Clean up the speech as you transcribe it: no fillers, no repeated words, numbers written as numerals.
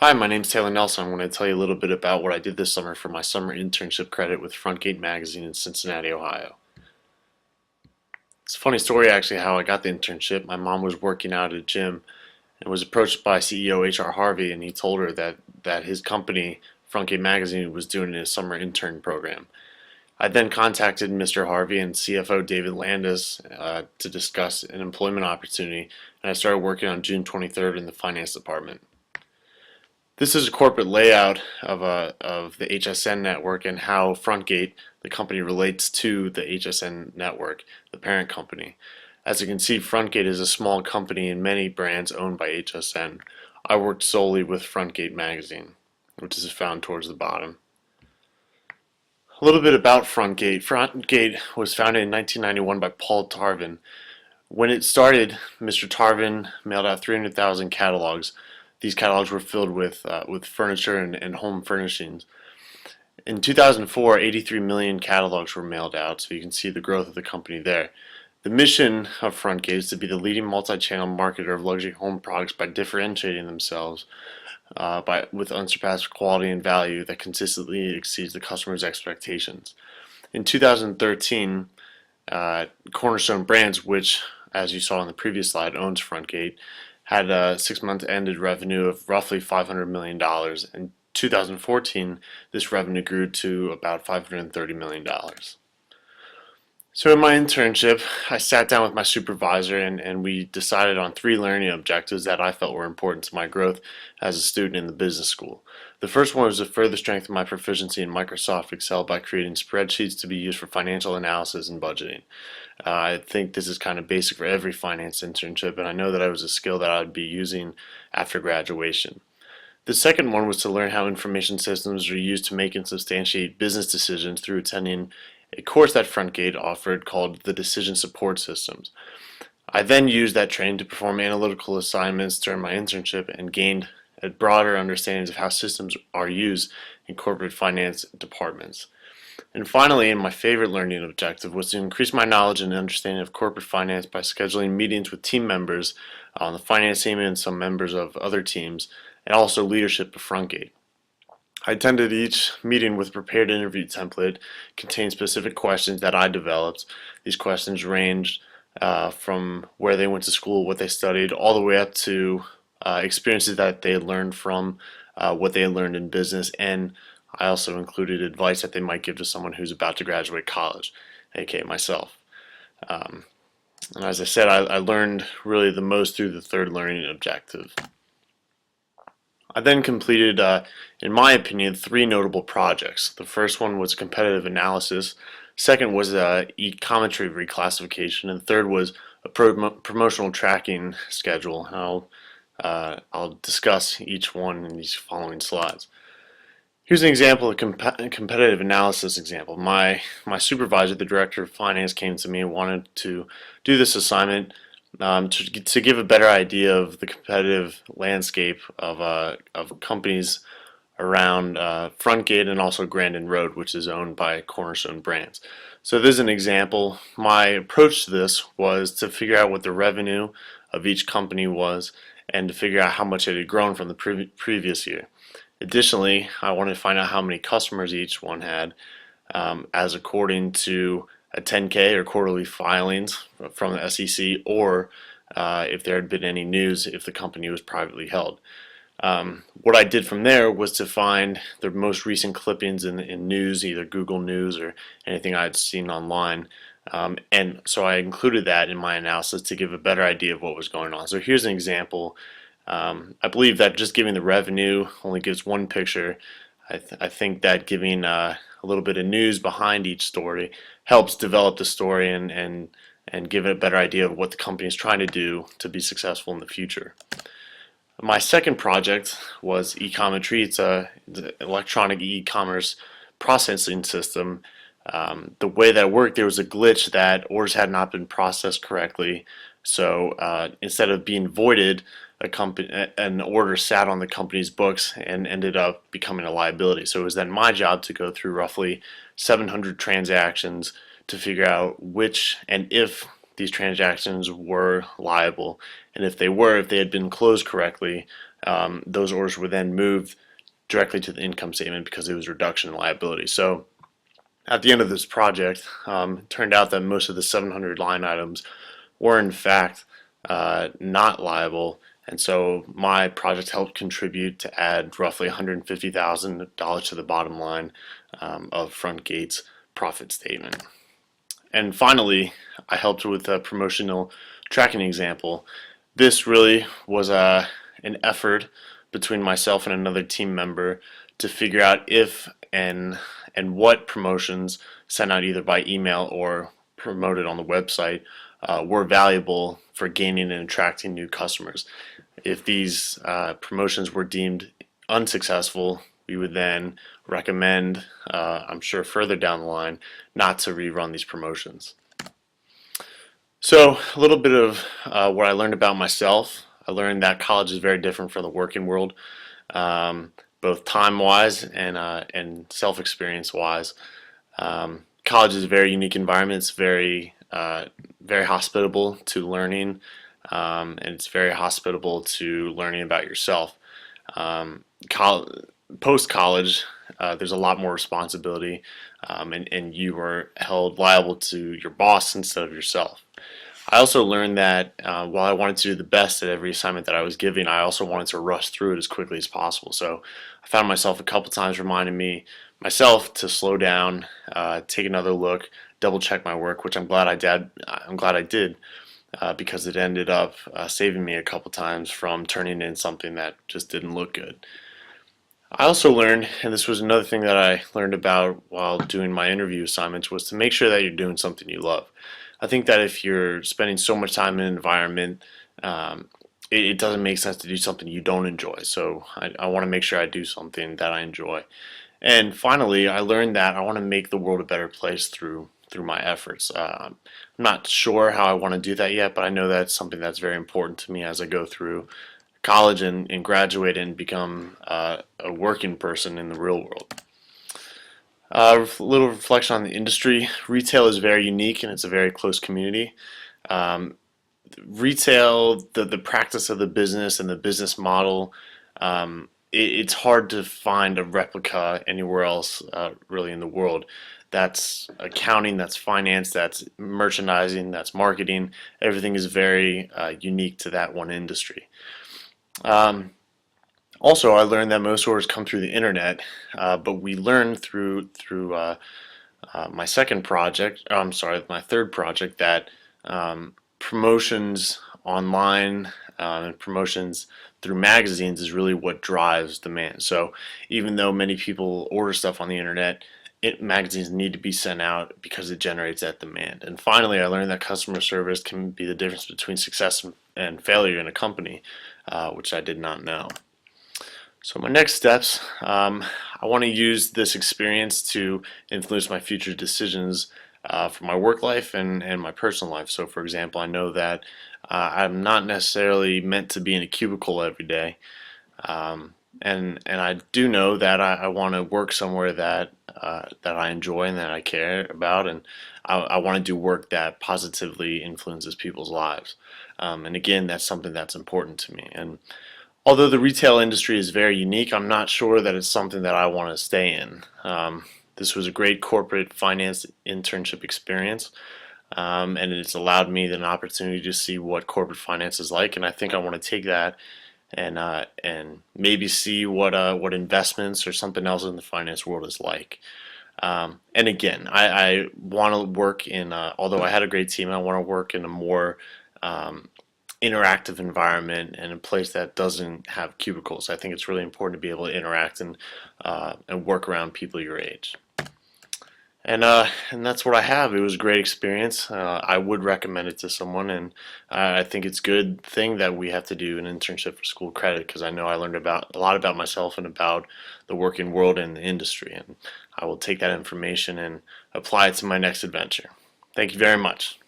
Hi, my name's Taylor Nelson. I'm going to tell you a little bit about what I did this summer for my summer internship credit with Frontgate magazine in Cincinnati, Ohio. It's a funny story actually how I got the internship. My mom was working out at a gym and was approached by CEO H.R. Harvey, and he told her that his company, Frontgate magazine, was doing a summer intern program. I then contacted Mr. Harvey and CFO David Landis to discuss an employment opportunity, and I started working on June 23rd in the finance department. This is a corporate layout of the HSN network and how Frontgate, the company, relates to the HSN network, the parent company. As you can see, Frontgate is a small company and many brands owned by HSN. I worked solely with Frontgate magazine, which is found towards the bottom. A little bit about Frontgate. Frontgate was founded in 1991 by Paul Tarvin. When it started, Mr. Tarvin mailed out 300,000 catalogs. These catalogs were filled with furniture and home furnishings. In 2004, 83 million catalogs were mailed out, so you can see the growth of the company there. The mission of Frontgate is to be the leading multi-channel marketer of luxury home products by differentiating themselves with unsurpassed quality and value that consistently exceeds the customer's expectations. In 2013, Cornerstone Brands, which, as you saw on the previous slide, owns Frontgate, had a 6-month ended revenue of roughly $500 million. In 2014, this revenue grew to about $530 million. So in my internship, I sat down with my supervisor and we decided on 3 learning objectives that I felt were important to my growth as a student in the business school. The first one was to further strengthen my proficiency in Microsoft Excel by creating spreadsheets to be used for financial analysis and budgeting. I think this is kind of basic for every finance internship, and I know that it was a skill that I would be using after graduation. The second one was to learn how information systems are used to make and substantiate business decisions through attending a course that Frontgate offered called the Decision Support Systems. I then used that training to perform analytical assignments during my internship and gained a broader understanding of how systems are used in corporate finance departments. And finally, and my favorite learning objective was to increase my knowledge and understanding of corporate finance by scheduling meetings with team members on the finance team and some members of other teams, and also leadership of Frontgate. I attended each meeting with a prepared interview template containing specific questions that I developed. These questions ranged from where they went to school, what they studied, all the way up to experiences that they had learned from what they had learned in business, and I also included advice that they might give to someone who's about to graduate college, aka myself. And as I said, I learned really the most through the third learning objective. I then completed, in my opinion, 3 notable projects. The first one was competitive analysis, second was e-commentary reclassification, and third was a promotional tracking schedule. I'll discuss each one in these following slides. Here's an example of competitive analysis example. My supervisor, the director of finance, came to me and wanted to do this assignment to give a better idea of the competitive landscape of companies around Frontgate and also Grandin Road, which is owned by Cornerstone Brands. So this is an example. My approach to this was to figure out what the revenue of each company was and to figure out how much it had grown from the previous year. Additionally, I wanted to find out how many customers each one had, as according to a 10K or quarterly filings from the SEC, or if there had been any news if the company was privately held. What I did from there was to find the most recent clippings in news, either Google News or anything I'd seen online, and so I included that in my analysis to give a better idea of what was going on. So here's an example. I believe that just giving the revenue only gives one picture. I think that giving a little bit of news behind each story helps develop the story and give it a better idea of what the company is trying to do to be successful in the future. My second project was e-commentary. It's an electronic e-commerce processing system. The way that it worked, there was a glitch that orders had not been processed correctly. So instead of being voided, an order sat on the company's books and ended up becoming a liability. So it was then my job to go through roughly 700 transactions to figure out which and if these transactions were liable, and if they had been closed correctly, those orders were then moved directly to the income statement because it was a reduction in liability. So at the end of this project, it turned out that most of the 700 line items were in fact not liable, and so my project helped contribute to add roughly $150,000 to the bottom line of Frontgate's profit statement. And finally, I helped with a promotional tracking example. This really was an effort between myself and another team member to figure out if and what promotions sent out either by email or promoted on the website were valuable for gaining and attracting new customers. If these promotions were deemed unsuccessful, we would then recommend, I'm sure further down the line, not to rerun these promotions. So a little bit of what I learned about myself. I learned that college is very different from the working world, both time-wise and self-experience-wise. College is a very unique environment. It's very hospitable to learning, and it's very hospitable to learning about yourself. Post-college, there's a lot more responsibility, and you are held liable to your boss instead of yourself. I also learned that while I wanted to do the best at every assignment that I was giving, I also wanted to rush through it as quickly as possible. So I found myself a couple times reminding myself to slow down, take another look, double check my work, which I'm glad I did. Because it ended up saving me a couple times from turning in something that just didn't look good. I also learned, and this was another thing that I learned about while doing my interview assignments, was to make sure that you're doing something you love. I think that if you're spending so much time in an environment, it doesn't make sense to do something you don't enjoy. So I want to make sure I do something that I enjoy. And finally, I learned that I want to make the world a better place through my efforts. I'm not sure how I want to do that yet, but I know that's something that's very important to me as I go through college and graduate and become a working person in the real world. A little reflection on the industry. Retail is very unique and it's a very close community. Retail, the practice of the business and the business model, it's hard to find a replica anywhere else really in the world. That's accounting, that's finance, that's merchandising, that's marketing. Everything is very unique to that one industry. Also, I learned that most orders come through the internet, but we learned through my second project, I'm sorry, my third project, that promotions online and promotions through magazines is really what drives demand. So even though many people order stuff on the internet, magazines need to be sent out because it generates that demand. And finally, I learned that customer service can be the difference between success and failure in a company, which I did not know. So my next steps, I want to use this experience to influence my future decisions for my work life and my personal life. So for example, I know that I'm not necessarily meant to be in a cubicle every day. And I do know that I want to work somewhere that I enjoy and that I care about, and I want to do work that positively influences people's lives. And again, that's something that's important to me. And although the retail industry is very unique, I'm not sure that it's something that I want to stay in. This was a great corporate finance internship experience, and it's allowed me an opportunity to see what corporate finance is like, and I think I want to take that and maybe see what investments or something else in the finance world is like. And again, I want to work in, although I had a great team, I want to work in a more interactive environment and a place that doesn't have cubicles. I think it's really important to be able to interact and work around people your age. And that's what I have. It was a great experience. I would recommend it to someone, and I think it's a good thing that we have to do an internship for school credit, because I know I learned a lot about myself and about the working world and the industry, and I will take that information and apply it to my next adventure. Thank you very much.